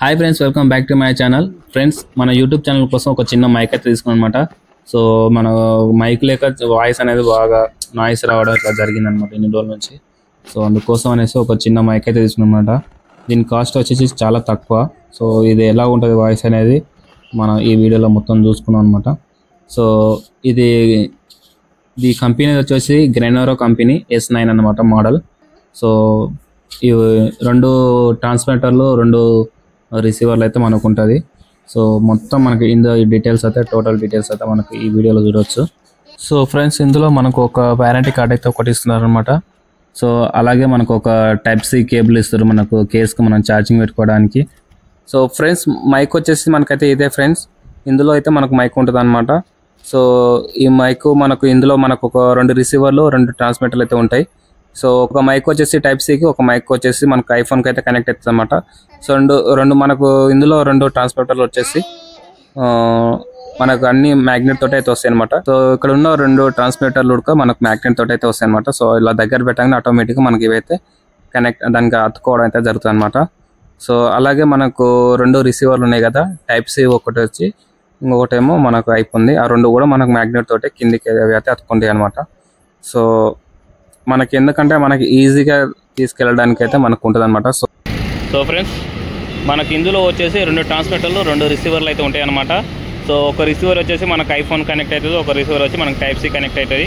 Hi friends, welcome back to my channel. Friends, మన YouTube channel కోసం ఒక చిన్న మైక్ అయితే తీసుకున్నాం అనమాట. సో మన మైక్ లేక వాయిస్ అనేది బాగా నాయిస్ రావడం ఇట్లా జరిగిందనమాట ఇన్ని రోజుల నుంచి. సో అందుకోసం అనేసి ఒక చిన్న మైక్ అయితే తీసుకున్నాం అనమాట. దీని కాస్ట్ వచ్చేసి చాలా తక్కువ. సో ఇది ఎలా ఉంటుంది వాయిస్ అనేది మనం ఈ వీడియోలో మొత్తం చూసుకున్నాం అనమాట. సో ఈ కంపెనీ వచ్చేసి గ్రెనోరో కంపెనీ S9 అనమాట మోడల్. సో ఇవి 2 ట్రాన్స్మిటర్లు 2 రిసీవర్లు అయితే మనకు ఉంటుంది. సో మొత్తం మనకి డీటెయిల్స్ అయితే టోటల్ డీటెయిల్స్ అయితే మనకి ఈ వీడియోలో చూడవచ్చు. సో ఫ్రెండ్స్, ఇందులో మనకు ఒక వారంటీ కార్డ్ అయితే ఒకటి ఇస్తున్నారు అనమాట. సో అలాగే మనకు ఒక టైప్ సి కేబుల్ ఇస్తారు మనకు కేస్కి మనం ఛార్జింగ్ పెట్టుకోవడానికి. సో ఫ్రెండ్స్, మైక్ వచ్చేసి మనకైతే ఇదే ఫ్రెండ్స్. ఇందులో అయితే మనకు మైక్ ఉంటుంది అనమాట. సో ఈ మైక్ మనకు ఇందులో మనకు ఒక 2 రిసీవర్లు 2 ట్రాన్స్మిటర్లు అయితే ఉంటాయి. సో ఒక మైక్ వచ్చేసి టైప్ సికి, ఒక మైక్ వచ్చేసి మనకు ఐఫోన్కి అయితే కనెక్ట్ అవుతుంది అనమాట. సో రెండు మనకు ఇందులో 2 ట్రాన్స్మిటర్లు వచ్చేసి మనకు అన్ని మ్యాగ్నెట్ తోటి అయితే వస్తాయి అనమాట. సో ఇక్కడ ఉన్న 2 ట్రాన్స్మిటర్లు కూడా మనకు మ్యాగ్నెట్ తోటి అయితే వస్తాయి అనమాట. సో ఇలా దగ్గర పెట్టగానే ఆటోమేటిక్గా మనకి ఇవైతే దానికి అతుక్కోవడం అయితే జరుగుతుంది అనమాట. సో అలాగే మనకు 2 రిసీవర్లు ఉన్నాయి కదా, టైప్ సి ఒకటి వచ్చి ఇంకొకటేమో మనకు అయిపోయింది. ఆ 2 కూడా మనకు మ్యాగ్నెట్ తోటి కిందికి అయితే అతుక్కుంటాయి అనమాట. సో మనకి ఎందుకంటే మనకి ఈజీగా తీసుకెళ్ళడానికి అయితే మనకు ఉంటుంది అనమాట. సో ఫ్రెండ్స్, మనకి ఇందులో వచ్చేసి 2 ట్రాన్స్మిటర్లు 2 రిసీవర్లు అయితే ఉంటాయి అనమాట. సో ఒక రిసీవర్ వచ్చేసి మనకు ఐఫోన్ కనెక్ట్ అవుతుంది, ఒక రిసీవర్ వచ్చి మనకు టైప్ సి కనెక్ట్ అవుతుంది.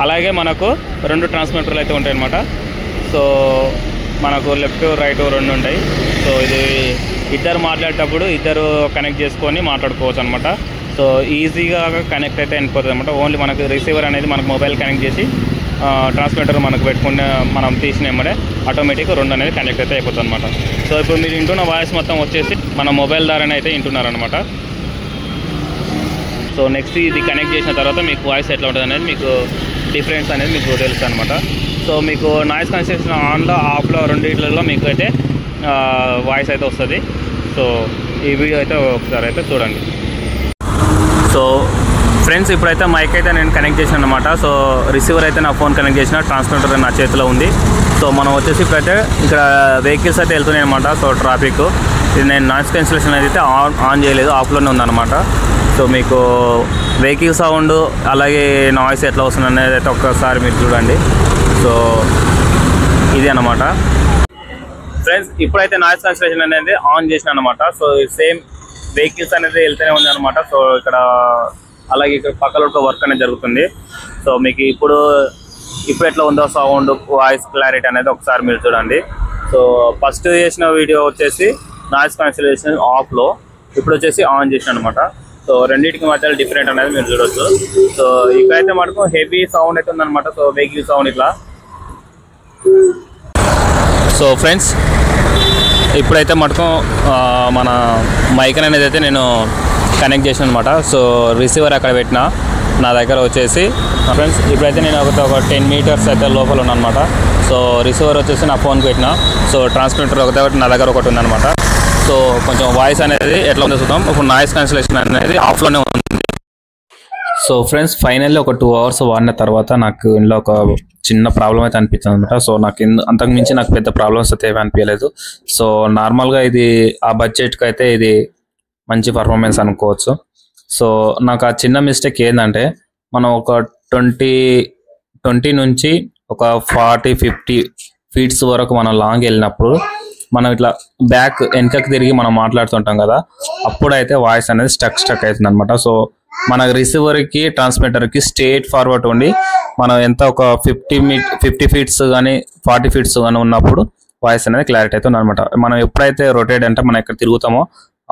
అలాగే మనకు 2 ట్రాన్స్మిటర్లు అయితే ఉంటాయి అనమాట. సో మనకు లెఫ్ట్ రైట్ 2 ఉంటాయి. సో ఇది ఇద్దరు మాట్లాడేటప్పుడు ఇద్దరు కనెక్ట్ చేసుకొని మాట్లాడుకోవచ్చు అనమాట. సో ఈజీగా కనెక్ట్ అయితే అయిపోతుంది అనమాట. ఓన్లీ మనకు రిసీవర్ అనేది మనకు మొబైల్ కనెక్ట్ చేసి ట్రాన్స్మిటర్ మనకు పెట్టుకుంటే మనం తీసినమ్మడే ఆటోమేటిక్గా 2 అనేది కనెక్ట్ అయితే అయిపోతుంది అనమాట. సో ఇప్పుడు మీరు వింటున్న వాయిస్ మొత్తం వచ్చేసి మన మొబైల్ ద్వారానే అయితే వింటున్నారనమాట. సో నెక్స్ట్ ఇది కనెక్ట్ చేసిన తర్వాత మీకు వాయిస్ ఎట్లా ఉంటుంది అనేది మీకు డిఫరెన్స్ అనేది మీకు తెలుస్తుంది అనమాట. సో మీకు నాయిస్ కన్సెషన్ ఆన్లో ఆఫ్లో రెండిట్లలో మీకు అయితే వాయిస్ అయితే వస్తుంది. సో ఈ వీడియో అయితే ఒకసారి అయితే చూడండి. సో ఫ్రెండ్స్, ఇప్పుడైతే మైక్ అయితే నేను కనెక్ట్ చేశాను అనమాట. సో రిసీవర్ అయితే నా ఫోన్ కనెక్ట్ చేసిన, ట్రాన్స్మిటర్ నా చేతిలో ఉంది. సో మనం వచ్చేసి ఇప్పుడైతే ఇక్కడ వెహికల్స్ అయితే వెళ్తున్నాయి అనమాట. సో ట్రాఫిక్ ఇది నేను నాయిస్ క్యాన్సిలేషన్ అయితే ఆన్ చేయలేదు, ఆఫ్లోనే ఉందన్నమాట. సో మీకు వెహికల్ సౌండ్ అలాగే నాయిస్ ఎట్లా వస్తుంది అనేది అయితే ఒక్కసారి మీరు చూడండి. సో ఇది అన్నమాట ఫ్రెండ్స్. ఇప్పుడైతే నాయిస్ క్యాన్సిలేషన్ అనేది ఆన్ చేసిన అనమాట. సో సేమ్ వెహికల్స్ అనేది వెళ్తూనే ఉంది అనమాట. సో ఇక్కడ అలాగే ఇక్కడ పక్కన ఒక వర్క్ అనేది జరుగుతుంది. సో మీకు ఇప్పుడు ఎట్లా ఉందో సౌండ్ వాయిస్ క్లారిటీ అనేది ఒకసారి మీరు చూడండి. సో ఫస్ట్ చేసిన వీడియో వచ్చేసి నాయిస్ క్యాన్సిలేషన్ ఆఫ్లో, ఇప్పుడు వచ్చేసి ఆన్ చేసిన అనమాట. సో రెండింటికి మధ్యలో డిఫరెంట్ అనేది మీరు చూడవచ్చు. సో ఇక్కడైతే మనకు హెవీ సౌండ్ అయితే ఉందన్నమాట. సో వెహికల్ సౌండ్ ఇట్లా. సో ఫ్రెండ్స్, ఇప్పుడైతే మటుకు మన మైక్ అనేది అయితే నేను కనెక్ట్ చేసాను అనమాట. సో రిసీవర్ అక్కడ పెట్టిన నా దగ్గర వచ్చేసి ఫ్రెండ్స్, ఇప్పుడైతే నేను ఒక 10 మీటర్స్ అయితే లోపల ఉన్నాను అనమాట. సో రిసీవర్ వచ్చేసి నా ఫోన్కి పెట్టిన. సో ట్రాన్స్మిటర్ ఒకటి నా దగ్గర ఒకటి ఉందన్నమాట. సో కొంచెం వాయిస్ అనేది ఎట్లా ఉందో చూద్దాం. ఇప్పుడు నాయిస్ క్యాన్సిలేషన్ అనేది ఆఫ్లోనే ఉంది. సో ఫ్రెండ్స్, ఫైనల్లీ ఒక 2 అవర్స్ వాడిన తర్వాత నాకు ఇందులో ఒక చిన్న ప్రాబ్లం అయితే అనిపించింది అనమాట. సో నాకు అంతకుమించి నాకు పెద్ద ప్రాబ్లమ్స్ అయితే ఏమీ అనిపించలేదు. సో నార్మల్గా ఇది ఆ బడ్జెట్కి అయితే ఇది మంచి పర్ఫార్మెన్స్ అనుకోవచ్చు. సో నాకు ఆ చిన్న మిస్టేక్ ఏంటంటే, మనం ఒక 20 నుంచి ఒక 40-50 ఫీట్స్ వరకు మనం లాంగ్ వెళ్ళినప్పుడు మనం ఇట్లా వెనకకి తిరిగి మనం మాట్లాడుతుంటాం కదా, అప్పుడైతే వాయిస్ అనేది స్టక్ అవుతుంది అనమాట. సో మన రిసీవర్కి ట్రాన్స్మిటర్కి స్ట్రేట్ ఫార్వర్డ్ ఉండి మనం ఎంత ఒక 50 ఫీట్స్ కానీ 40 ఫీట్స్ కానీ ఉన్నప్పుడు వాయిస్ అనేది క్లారిటీ అవుతుంది అనమాట. మనం ఎప్పుడైతే రొటేట్ అంటే మనం ఎక్కడ తిరుగుతామో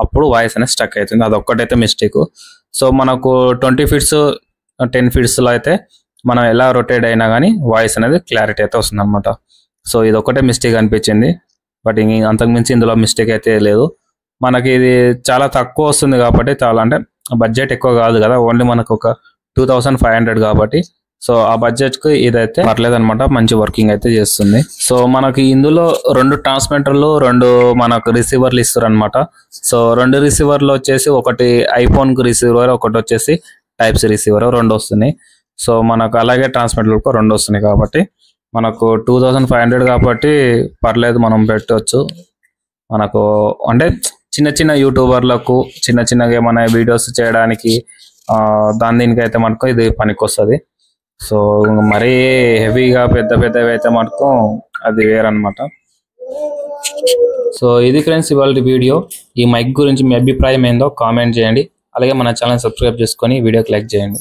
అప్పుడు వాయిస్ అనేది స్టక్ అవుతుంది. అది ఒక్కటైతే మిస్టేక్. సో మనకు 20 ఫీట్స్ 10 ఫీట్స్లో అయితే మనం ఎలా రొటేట్ అయినా కానీ వాయిస్ అనేది క్లారిటీ అయితే వస్తుంది అనమాట. సో ఇది ఒక్కటే మిస్టేక్ అనిపించింది. బట్ అంతకుమించి ఇందులో మిస్టేక్ అయితే లేదు. మనకి ఇది చాలా తక్కువ వస్తుంది కాబట్టి, చాలా అంటే బడ్జెట్ ఎక్కువ కాదు కదా, ఓన్లీ మనకు ఒక 2500 కాబట్టి. సో ఆ బడ్జెట్కి ఇదైతే పర్లేదు అనమాట, మంచి వర్కింగ్ అయితే చేస్తుంది. సో మనకి ఇందులో 2 ట్రాన్స్మిటర్లు 2 మనకు రిసీవర్లు ఇస్తారు అనమాట. సో 2 రిసీవర్లు వచ్చేసి ఒకటి ఐఫోన్కి రిసీవర్, ఒకటి వచ్చేసి టైప్ సి రిసీవర్ 2 వస్తున్నాయి. సో మనకు అలాగే ట్రాన్స్మిటర్లకు 2 వస్తున్నాయి కాబట్టి మనకు 2500 కాబట్టి పర్లేదు, మనం పెట్టవచ్చు. మనకు అంటే చిన్న చిన్న యూట్యూబర్లకు చిన్నగా ఏమైనా వీడియోస్ చేయడానికి దీనికైతే మనకు ఇది పనికొస్తుంది. సో మరీ హెవీగా పెద్దవి అయితే మనకు అది వేరనమాట. సో ఇది ఫ్రెండ్స్ ఇవాళ వీడియో. ఈ మైక్ గురించి మీ అభిప్రాయం ఏందో కామెంట్ చేయండి. అలాగే మన ఛానల్ సబ్స్క్రైబ్ చేసుకొని వీడియోకి లైక్ చేయండి.